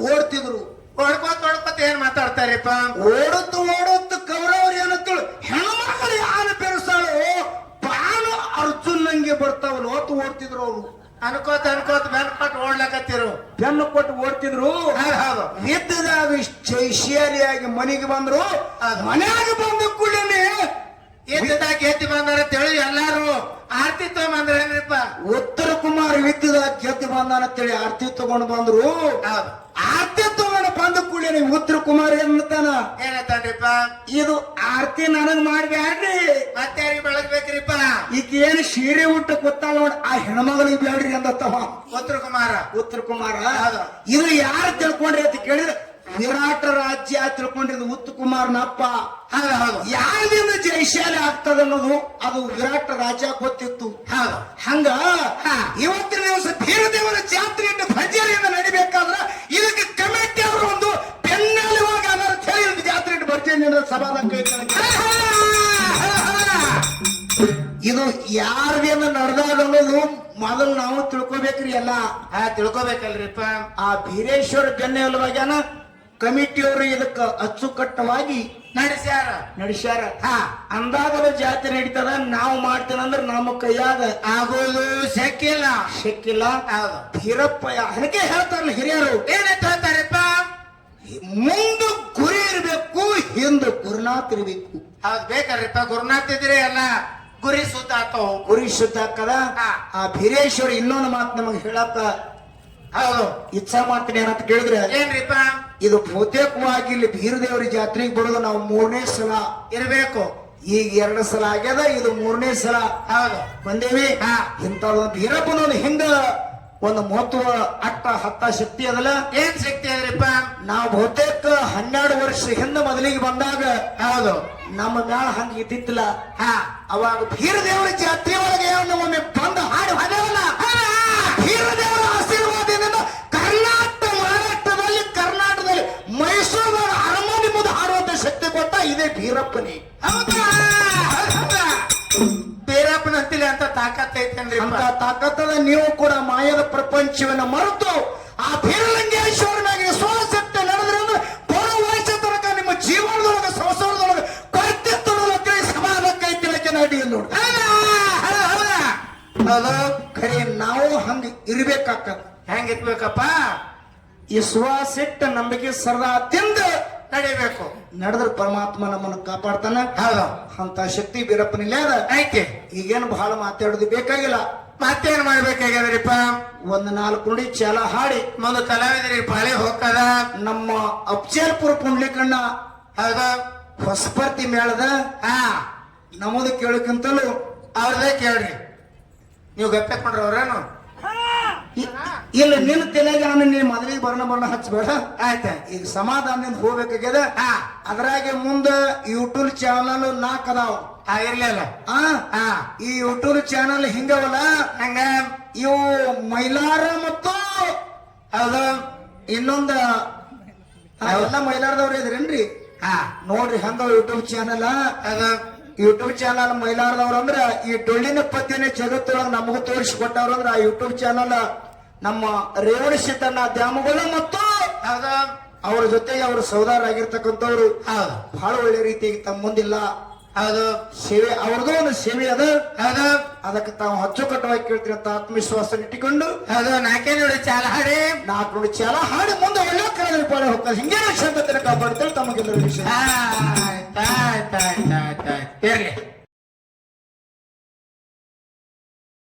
ಓಡ್ತಿದ್ರು. ಓಡ್ಕೋತ ಏನ್ ಮಾತಾಡ್ತಾರಪ್ಪ? ಓಡುತ್ತು ಕೌರವ್ರು ಏನತ್ತಳು ಹೆಣ್ಮಕ್ಳು ಯಾರು ಬೆರೆಸಾಳು ಬಾನು ಅರ್ಜುನ್ ನಂಗೆ ಬರ್ತಾವಲ್ಲ ಹೊತ್ತು ಓಡ್ತಿದ್ರು ಅವ್ರು. ಅನ್ಕೋತ ಬೆನ್ ಕೊಟ್ಟು ಓಡ್ಲಕತ್ತಿರು. ಬೆನ್ನು ಕೊಟ್ಟು ಓಡ್ತಿದ್ರು. ಹೌದು. ಯುದ್ಧದಾಗ ಶೈಶಿಯಾಲಿಯಾಗಿ ಮನೆಗೆ ಬಂದ್ರು. ಮನೆಯಾಗ ಬಂದ ಕೂಡಲೇ ಯುದ್ಧದಾಗ ಗೆದ್ದು ಬಂದಾರ ತಿಳಿ ಎಲ್ಲಾರು ಆರ್ತಿ ತಗೊಂಡ್ಬಂದ್ರೇನ್ರಿಪ್ಪ? ಉತ್ತರ ಕುಮಾರ್ ಯುದ್ಧದಾಗ ಗೆದ್ದು ಬಂದಾನ ಅಂತೇಳಿ ಆರ್ತಿ ತಗೊಂಡು ಬಂದ್ರು. ಆರ್ತಿ ತಗೊಂಡು ಬಂದ ಕೂಡಲೇ ಉತ್ತರ ಕುಮಾರ್ ಏನಂತಾನ? ಏನಂತಾನ್ರಿಪ್ಪ? ಇದು ಆರ್ತಿ ನನಗ್ ಮಾಡ್ಬ್ಯಾಡ್ರಿ, ಮತ್ತೆ ಯಾರಿಗೆ ಬೆಳಗ್ಬೇಕ್ರಿಪ್ಪ? ಈಗ ಏನ್ ಸೀರೆ ಉಟ್ಟ ಕೂತಾಳ ನೋಡ್ ಆ ಹೆಣ್ಮಗಳಿಗೆ ಬೇಡ್ರಿ ಅಂದತ್ತವ ಉತ್ತರ ಕುಮಾರ. ಇದು ಯಾರು ತಿಳ್ಕೊಂಡ್ರಿ ಅಂತ ಕೇಳಿದ್ರೆ ವಿರಾಟ ರಾಜ್ಯ ತಿಳ್ಕೊಂಡಿದ್ದು ಉತ್ತರ ಕುಮಾರ್ನಪ್ಪ. ಯಾರಿಂದ ಜಯಶಾಲಿ ಆಗ್ತದ ಅನ್ನೋದು ಅದು ವಿರಾಟ ರಾಜ್ಯ ಗೊತ್ತಿತ್ತು. ಹಂಗ ಇವತ್ತಿನ ದಿವಸ ಭೀರದೇವರ ಜಾತ್ರೆ ಇಟ್ಟು ಭರ್ಜರಿಯಿಂದ ನಡಿಬೇಕಾದ್ರ ಇದಕ್ಕೆ ಕಮಿಟಿ ಅವರು ಒಂದು ಬೆನ್ನೆಲುವಾಗಿ ಅದರ ಹೇಳಿ ಜಾತ್ರೆ ಇಟ್ಟು ಭರ್ಜರಿ ಸಭಾದಂಗ ಇದು ಯಾರ್ದೇನ ನಡೆದಾಗ ಅನ್ನೋದು ಮೊದಲು ನಾವು ತಿಳ್ಕೊಬೇಕ್ರಿ. ಎಲ್ಲ ತಿಳ್ಕೊಬೇಕಲ್ರಿಪ್ಪ. ಆ ಬೀರೇಶ್ವರ ಬೆನ್ನೆಲುವಾಗ್ಯಾನ ಕಮಿಟಿಯವರು ಇದಕ್ಕ ಅಚ್ಚುಕಟ್ಟವಾಗಿ ನಡೆಸ್ಯಾರ. ಅಂದಾಗಲ ಜಾತ್ರೆ ನಡೀತದ. ನಾವು ಮಾಡ್ತೇನಂದ್ರ ನಮ್ಮ ಕೈಯಾಗ ಆಗೋದು ಶಕ್ಕಿಲ್ಲ. ಭೀರಪ್ಪ ಅದಕ್ಕೆ ಹೇಳ್ತಾರಲ್ಲ ಹಿರಿಯರು, ಏನಂತ ಹೇಳ್ತಾರಪ್ಪ? ಮುಂದ ಗುರಿ ಇರ್ಬೇಕು, ಹಿಂದ ಗುರುನಾಥ್ ಇರ್ಬೇಕು. ಹೌದ್ ಬೇಕಲ್ರಿಪ್ಪ. ಗುರುನಾಥ್ ಇದ್ರೆ ಎಲ್ಲ ಗುರಿ ಸುತ್ತ ಆಗ್ತಾವ. ಗುರಿ ಶುದ್ಧ ಆಗ್ತದ. ಆ ಬೀರೇಶ್ವರ ಇನ್ನೊಂದು ಮಾತು ನಮಗೆ ಹೇಳಕ್ಕ ಹೌದು ಇಚ್ಛಾ ಮಾಡ್ತೀನಿ ಏನಂತ ಕೇಳಿದ್ರೆ, ಏನ್ರಿಪ್ಪ? ಇದು ಬಹುತೇಕವಾಗಿ ಇಲ್ಲಿ ಬೀರದೇವರ ಜಾತ್ರೆಗೆ ಬರೋದು ನಾವು 3ನೇ ಸಲ ಇರಬೇಕು. ಈಗ 2 ಸಲ ಆಗ್ಯದ, ಇದು 3ನೇ ಸಲ ಬಂದೇವಿ. ಇಂಥದ್ದು ಬೀರಪ್ಪನೊಂದು ಹಿಂದ ಒಂದು ಮಹತ್ವ ಅಟ್ಟ ಹತ್ತ ಶಕ್ತಿ ಅದಲ್ಲ. ಏನ್ ಶಕ್ತಿ ಅದ್ರಿಪ್ಪ? ನಾವು ಬಹುತೇಕ 12 ವರ್ಷ ಹಿಂದೆ ಮೊದಲಿಗೆ ಬಂದಾಗ ಹೌದು ನಮ್ಮ ಮ್ಯಾಳ ಹಂಗ ಇದ್ದಿತ್ತಿಲ್ಲ. ಅವಾಗ ಬೀರದೇವರ ಜಾತ್ರೆ ಒಳಗೆ ಒಮ್ಮೆ ಬಂದು ಹಾಡು ಹಾಡವಲ್ಲ, ಬೀರದೇವರ ಆಶೀರ್ವಾದದಿಂದ ಕರ್ನಾಟಕದಲ್ಲಿ ಮೈಸೂರಿನ ಅರಮನೆ ಮುಂದೆ ಹಾಡುವಂತ ಶಕ್ತಿ ಕೊಟ್ಟ ಇದೇ ಬೀರಪ್ಪನೇ. ಬೀರಪ್ಪನಂತಿಲ್ಲ ಅಂತ ತಾಕತ್ತೈತೇನ್ರಿ? ಅಂತ ತಾಕತ್ತದ. ನೀವು ಕೂಡ ಮಾಯದ ಪ್ರಪಂಚವನ್ನ ಮರೆತು ಆ ಬೀರಲಿಂಗೇಶ್ವರನಾಗಿ ವಿಶ್ವಾಸಕ್ಕೆ ನಡೆದ್ರಿಂದ ಬರೋ ವಯಸ್ಸ ತನಕ ನಿಮ್ಮ ಜೀವನದೊಳಗೆ ಸಂಸಾರದೊಳಗೆ ಕರ್ತಿತ್ವಕ್ಕೆ ಸಮಾನಕ್ಕೆ ತಿಳಕೆ ನಡಿ ನೋಡಿ. ಖರೆ ನಾವು ಹಂಗ ಇರ್ಬೇಕಾಗ್ತದ. ಹೆಂಗಿರ್ಬೇಕಪ್ಪ? ವಿಶ್ವಾಸಿಟ್ಟ ನಂಬಿಕೆ ಸದಾ ತಿಂದ ನಡಿಬೇಕು. ನಡೆದ್ರ ಪರಮಾತ್ಮ ನಮ್ಮನ್ನು ಕಾಪಾಡ್ತಾನ. ಹೌದು. ಅಂತ ಶಕ್ತಿ ಬೀರಪ್ಪನಿಲ್ಲ ಐತೆ. ಈಗೇನು ಬಹಳ ಮಾತಾಡೋದು ಬೇಕಾಗಿಲ್ಲ. ಮತ್ತೇನ್ ಮಾಡ್ಬೇಕಾಗ್ಯದ್ರಿಪ್ಪ? ಒಂದು 4 ನುಡಿ ಚಾಲ ಹಾಡಿ ಮೊದಲು ಕಲಾವಿದರಿಗೆ ಪಾಳಿ ಹೋಗ್ತದ. ನಮ್ಮ ಅಫ್ಜಲ್ಪುರ ಪುಂಡ್ಲಿಕಣ್ಣ ಹೌದ ಹೊಸಪರ್ತಿ ಮೇಳದ ನಮ್ಮದು ಕೇಳಕ್ಕಿಂತಲೂ ಅವ್ರದೇ ಕೇಳ್ರಿ. ನೀವು ಗಪ್ಪೆಕೊಂಡ್ರ ಅವ್ರೇನು? ಇಲ್ಲ, ನಿನ್ನ ತಲೆಗೆ ನಾನು ನೀನ್ ಮೊದಲಿಗೆ ಬರ್ಣ ಹಚ್ಚಬೇಡ. ಆಯ್ತಾ? ಈಗ ಸಮಾಧಾನದಿಂದ ಹೋಗ್ಬೇಕಾಗ್ಯದ. ಅದ್ರಾಗೆ ಮುಂದ ಯೂಟ್ಯೂಬ್ ಚಾನಲ್ 4 ಅದಾವ. ಇರ್ಲಿಲ್ಲ. ಈ ಯೂಟ್ಯೂಬ್ ಚಾನಲ್ ಹಿಂಗವಲ್ಲ, ಹಂಗ ಇವು ಮೈಲಾರ ಮತ್ತು ಹೌದು ಇನ್ನೊಂದ ಎಲ್ಲ ಮೈಲಾರದವ್ರು ಇದ್ರೇನ್ರಿ? ನೋಡ್ರಿ ಹಂಗ ಯೂಟ್ಯೂಬ್ ಚಾನಲ್. ಯೂಟ್ಯೂಬ್ ಚಾನಲ್ ಮೈಲಾರದವ್ರ ಅಂದ್ರ ಈ ಡೊಳ್ಳಿನ ಪದ್ಯನೇ ಜಗತ್ತೊಳಗ ನಮಗೂ ತೋರಿಸಿಕೊಟ್ಟವ್ರ ಅಂದ್ರ ಆ ಯೂಟ್ಯೂಬ್ ಚಾನಲ್ ನಮ್ಮ ರೇವಣ ಸಿದ್ದಣ್ಣ ದ್ಯಾಮಗಳು ಮತ್ತು ಅವ್ರ ಜೊತೆಗೆ ಅವ್ರ ಸೌದಾರ ಆಗಿರ್ತಕ್ಕಂಥವ್ರು ಬಹಳ ಒಳ್ಳೆ ರೀತಿಯಾಗಿ ತಮ್ಮ ಮುಂದಿಲ್ಲ. ಹೌದು, ಸೇವೆ ಅವ್ರದ್ದು ಒಂದು ಸೇವೆ ಅದ. ಅದಕ್ಕೆ ತಾವು ಅಚ್ಚುಕಟ್ಟವಾಗಿ ಕೇಳ್ತೀರಿ ಅಂತ ಆತ್ಮವಿಶ್ವಾಸ ಇಟ್ಟುಕೊಂಡು ಅದು 4 ನುಡಿ ಚಾಲ ಹಾಡಿ 4 ನುಡಿ ಚಾಲ ಹಾಡಿ ಮುಂದೆ ಒಳ್ಳೆ ಕಾಲದಲ್ಲಿ ಪಾಳೆ ಹೋಗ್ತಾರೆ. ಹಿಂಗೇನ ಶಾಂತತೆನ ಕಾಪಾಡ್ತಾರೆ ತಮಗೆಲ್ಲರೂ ವಿಷಯ. ಇರ್ಲಿ.